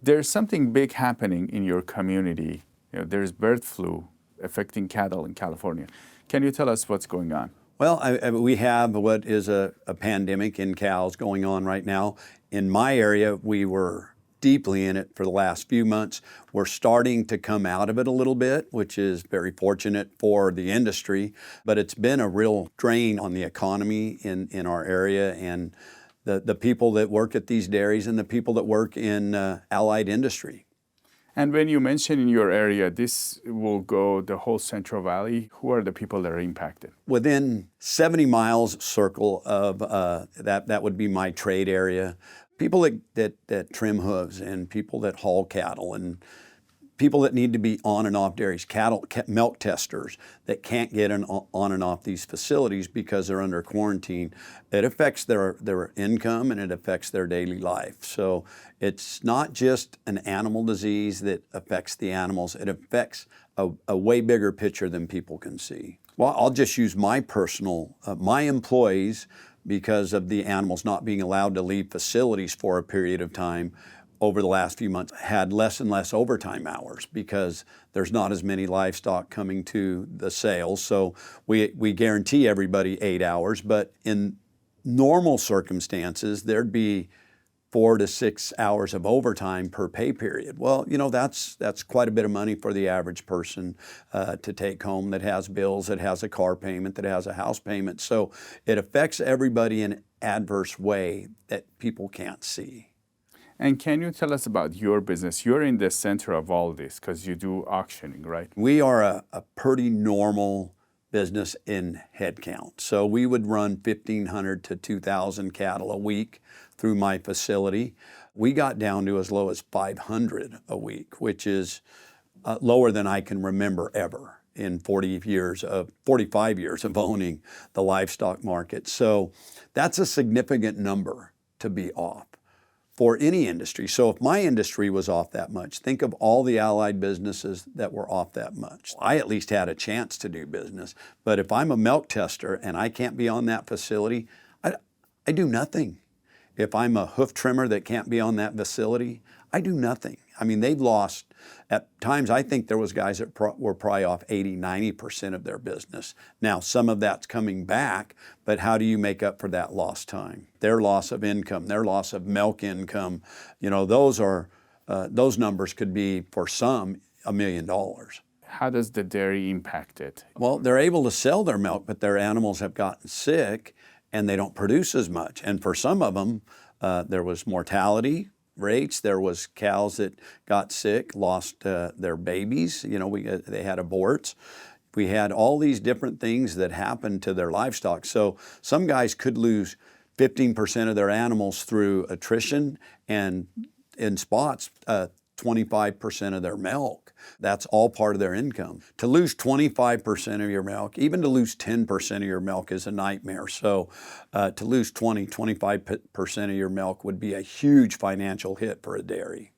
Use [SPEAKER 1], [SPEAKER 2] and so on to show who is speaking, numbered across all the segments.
[SPEAKER 1] There's something big happening in your community. There's bird flu affecting cattle in California. Can you tell us what's going on?
[SPEAKER 2] Well, we have what is a pandemic in cows going on right now. In my area, we were deeply in it for the last few months. We're starting to come out of it a little bit, which is very fortunate for the industry, but it's been a real drain on the economy in our area and the people that work at these dairies and the people that work in allied industry.
[SPEAKER 1] And when you mention in your area, this will go the whole Central Valley. Who are the people that are impacted?
[SPEAKER 2] Within 70 miles circle of that would be my trade area. People that trim hooves and people that haul cattle and people that need to be on and off dairies, milk testers that can't get on and off these facilities because they're under quarantine. It affects their income and it affects their daily life. So it's not just an animal disease that affects the animals, it affects a way bigger picture than people can see. Well, I'll just use my personal, my employees, because of the animals not being allowed to leave facilities for a period of time, over the last few months had less and less overtime hours because there's not as many livestock coming to the sales. So we guarantee everybody 8 hours, but in normal circumstances, there'd be 4 to 6 hours of overtime per pay period. Well, that's quite a bit of money for the average person to take home that has bills, that has a car payment, that has a house payment. So it affects everybody in an adverse way that people can't see.
[SPEAKER 1] And can you tell us about your business? You're in the center of all this because you do auctioning, right?
[SPEAKER 2] We are a pretty normal business in head count. So we would run 1,500 to 2,000 cattle a week through my facility. We got down to as low as 500 a week, which is lower than I can remember ever in 45 years of owning the livestock market. So that's a significant number to be off for any industry. So if my industry was off that much, think of all the allied businesses that were off that much. I at least had a chance to do business. But if I'm a milk tester and I can't be on that facility, I do nothing. If I'm a hoof trimmer that can't be on that facility, I do nothing. I mean, they've lost, at times I think there was guys that were probably off 80, 90% of their business. Now, some of that's coming back, but how do you make up for that lost time? Their loss of income, their loss of milk income, those numbers could be, for some, $1 million.
[SPEAKER 1] How does the dairy impact it?
[SPEAKER 2] Well, they're able to sell their milk, but their animals have gotten sick and they don't produce as much. And for some of them, there was mortality rates. There was cows that got sick, lost their babies. They had aborts. We had all these different things that happened to their livestock. So some guys could lose 15% of their animals through attrition, and in spots, 25% of their milk. That's all part of their income. To lose 25% of your milk, even to lose 10% of your milk is a nightmare. So to lose 25% of your milk would be a huge financial hit for a dairy.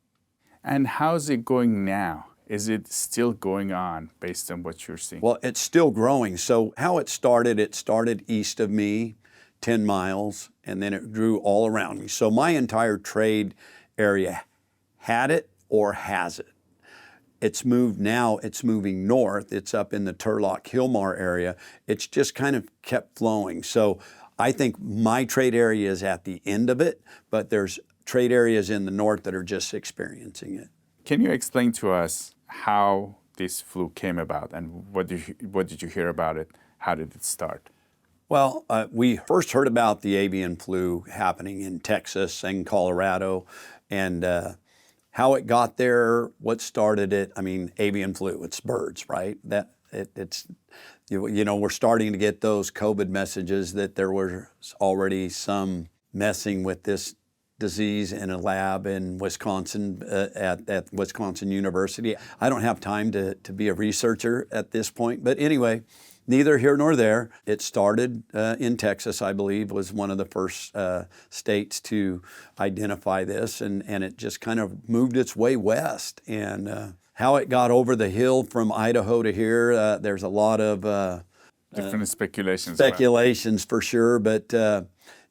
[SPEAKER 1] And how's it going now? Is it still going on based on what you're seeing?
[SPEAKER 2] Well, it's still growing. So how it started east of me, 10 miles, and then it grew all around me. So my entire trade area had it or has it. It's moved now, it's moving north. It's up in the Turlock-Hillmar area. It's just kind of kept flowing. So I think my trade area is at the end of it, but there's trade areas in the north that are just experiencing it.
[SPEAKER 1] Can you explain to us how this flu came about and what did you hear about it? How did it start?
[SPEAKER 2] Well, we first heard about the avian flu happening in Texas and Colorado, and how it got there, what started it. I mean, avian flu, it's birds, right? We're starting to get those COVID messages that there was already some messing with this disease in a lab in Wisconsin, at Wisconsin University. I don't have time to be a researcher at this point, but anyway, neither here nor there. It started in Texas, I believe, was one of the first states to identify this, and it just kind of moved its way west. And how it got over the hill from Idaho to here, there's a lot of
[SPEAKER 1] different speculations
[SPEAKER 2] for sure, but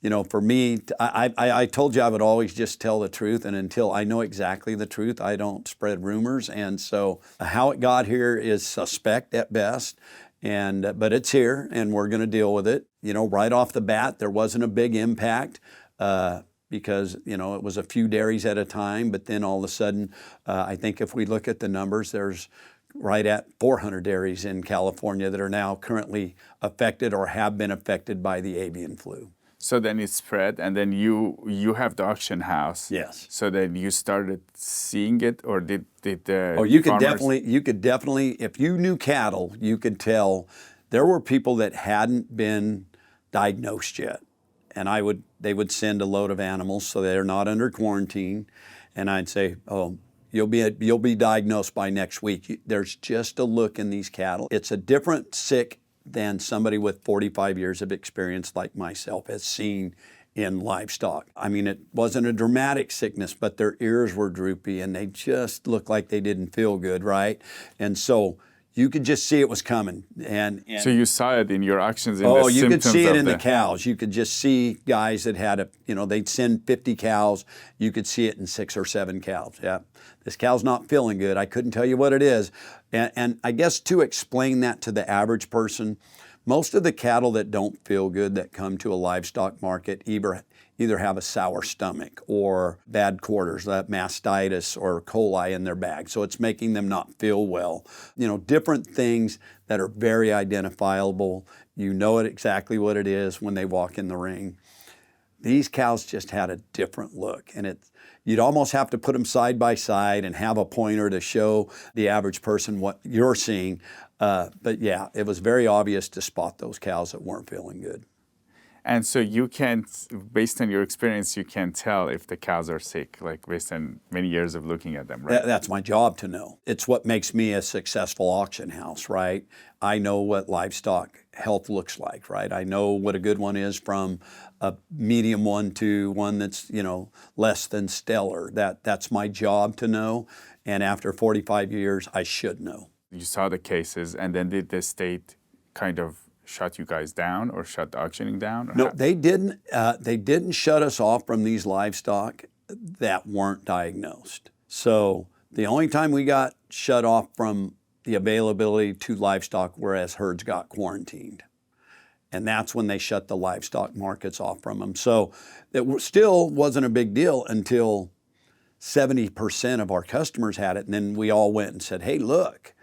[SPEAKER 2] You know, for me, I told you I would always just tell the truth, and until I know exactly the truth, I don't spread rumors. And so how it got here is suspect at best. But it's here, and we're going to deal with it. You know, right off the bat, there wasn't a big impact because, you know, it was a few dairies at a time. But then all of a sudden, I think if we look at the numbers, there's right at 400 dairies in California that are now currently affected or have been affected by the avian flu.
[SPEAKER 1] So then it spread, and then you have the auction house.
[SPEAKER 2] Yes.
[SPEAKER 1] So then you started seeing it, or did the
[SPEAKER 2] Oh, you could
[SPEAKER 1] farmers...
[SPEAKER 2] definitely, if you knew cattle, you could tell there were people that hadn't been diagnosed yet, and they would send a load of animals so they're not under quarantine, and I'd say, oh, you'll be diagnosed by next week. There's just a look in these cattle. It's a different sick than somebody with 45 years of experience like myself has seen in livestock. I mean, it wasn't a dramatic sickness, but their ears were droopy and they just looked like they didn't feel good, right? And so you could just see it was coming. And
[SPEAKER 1] so you saw it in your auctions in
[SPEAKER 2] oh,
[SPEAKER 1] the
[SPEAKER 2] you could see it in
[SPEAKER 1] the
[SPEAKER 2] the cows. You could just see guys that had they'd send 50 cows. You could see it in 6 or 7 cows. Yeah, this cow's not feeling good. I couldn't tell you what it is. And I guess to explain that to the average person, most of the cattle that don't feel good that come to a livestock market either have a sour stomach or bad quarters, that mastitis or coli in their bag. So it's making them not feel well. You know, different things that are very identifiable. You know it exactly what it is when they walk in the ring. These cows just had a different look, and you'd almost have to put them side by side and have a pointer to show the average person what you're seeing. But yeah, it was very obvious to spot those cows that weren't feeling good.
[SPEAKER 1] And so you can't, based on your experience, you can tell if the cows are sick, like based on many years of looking at them, right?
[SPEAKER 2] That's my job to know. It's what makes me a successful auction house, right? I know what livestock health looks like, right? I know what a good one is from a medium one to one that's, less than stellar. That's my job to know. And after 45 years, I should know.
[SPEAKER 1] You saw the cases, and then did the state kind of shut you guys down or shut the auctioning down?
[SPEAKER 2] No, they didn't. They didn't shut us off from these livestock that weren't diagnosed. So the only time we got shut off from the availability to livestock were as herds got quarantined. And that's when they shut the livestock markets off from them. So it still wasn't a big deal until 70% of our customers had it. And then we all went and said, hey, look,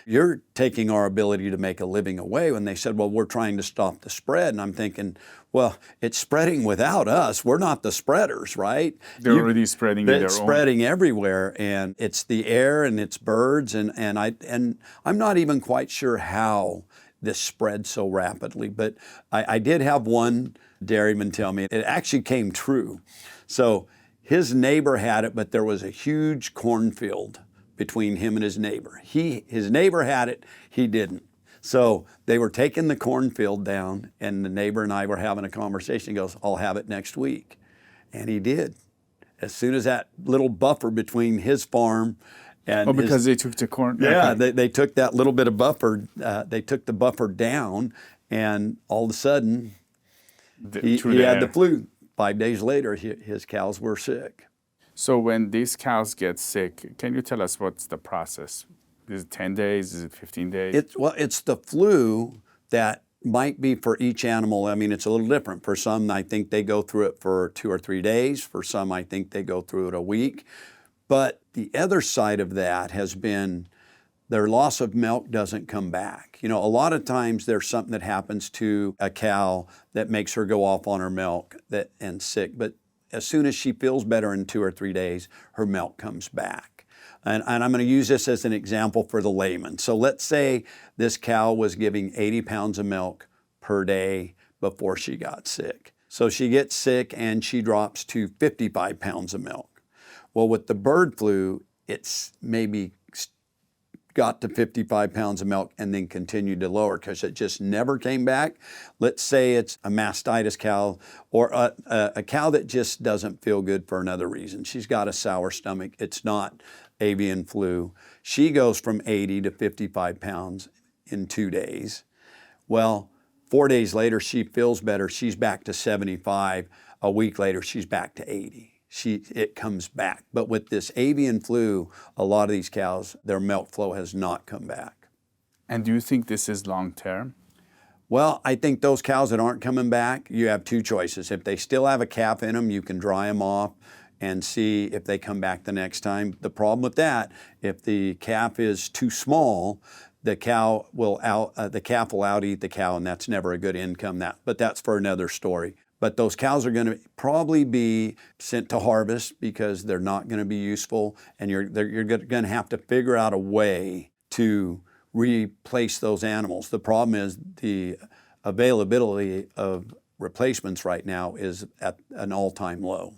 [SPEAKER 2] you're taking our ability to make a living away. When they said, well, we're trying to stop the spread. And I'm thinking, well, it's spreading without us. We're not the spreaders, right?
[SPEAKER 1] They're already spreading in their own.
[SPEAKER 2] It's spreading everywhere. And it's the air and it's birds. And I'm not even quite sure how this spread so rapidly. But I did have one dairyman tell me it actually came true. So his neighbor had it, but there was a huge cornfield between him and his neighbor. His neighbor had it, he didn't. So they were taking the cornfield down, and the neighbor and I were having a conversation. He goes, I'll have it next week. And he did. As soon as that little buffer between his farm and
[SPEAKER 1] because they took the corn?
[SPEAKER 2] Yeah,
[SPEAKER 1] okay.
[SPEAKER 2] they took that little bit of buffer, they took the buffer down, and all of a sudden, he had the flu. 5 days later, his cows were sick.
[SPEAKER 1] So when these cows get sick, can you tell us what's the process? Is it 10 days? Is it 15 days?
[SPEAKER 2] It's the flu that might be for each animal. I mean, it's a little different. For some, I think they go through it for 2 or 3 days. For some, I think they go through it a week. But the other side of that has been their loss of milk doesn't come back. A lot of times there's something that happens to a cow that makes her go off on her milk and sick. But as soon as she feels better in 2 or 3 days, her milk comes back. And I'm going to use this as an example for the layman. So let's say this cow was giving 80 pounds of milk per day before she got sick. So she gets sick and she drops to 55 pounds of milk. Well, with the bird flu, it's maybe got to 55 pounds of milk and then continued to lower because it just never came back. Let's say it's a mastitis cow or a cow that just doesn't feel good for another reason. She's got a sour stomach. It's not avian flu. She goes from 80 to 55 pounds in 2 days. Well, 4 days later, she feels better. She's back to 75. A week later, she's back to 80. It comes back. But with this avian flu, a lot of these cows, their milk flow has not come back.
[SPEAKER 1] And do you think this is long term?
[SPEAKER 2] Well, I think those cows that aren't coming back, you have two choices. If they still have a calf in them, you can dry them off and see if they come back the next time. The problem with that, if the calf is too small, the calf will out-eat the cow, and that's never a good income. But that's for another story. But those cows are going to probably be sent to harvest because they're not going to be useful, and you're going to have to figure out a way to replace those animals. The problem is the availability of replacements right now is at an all-time low.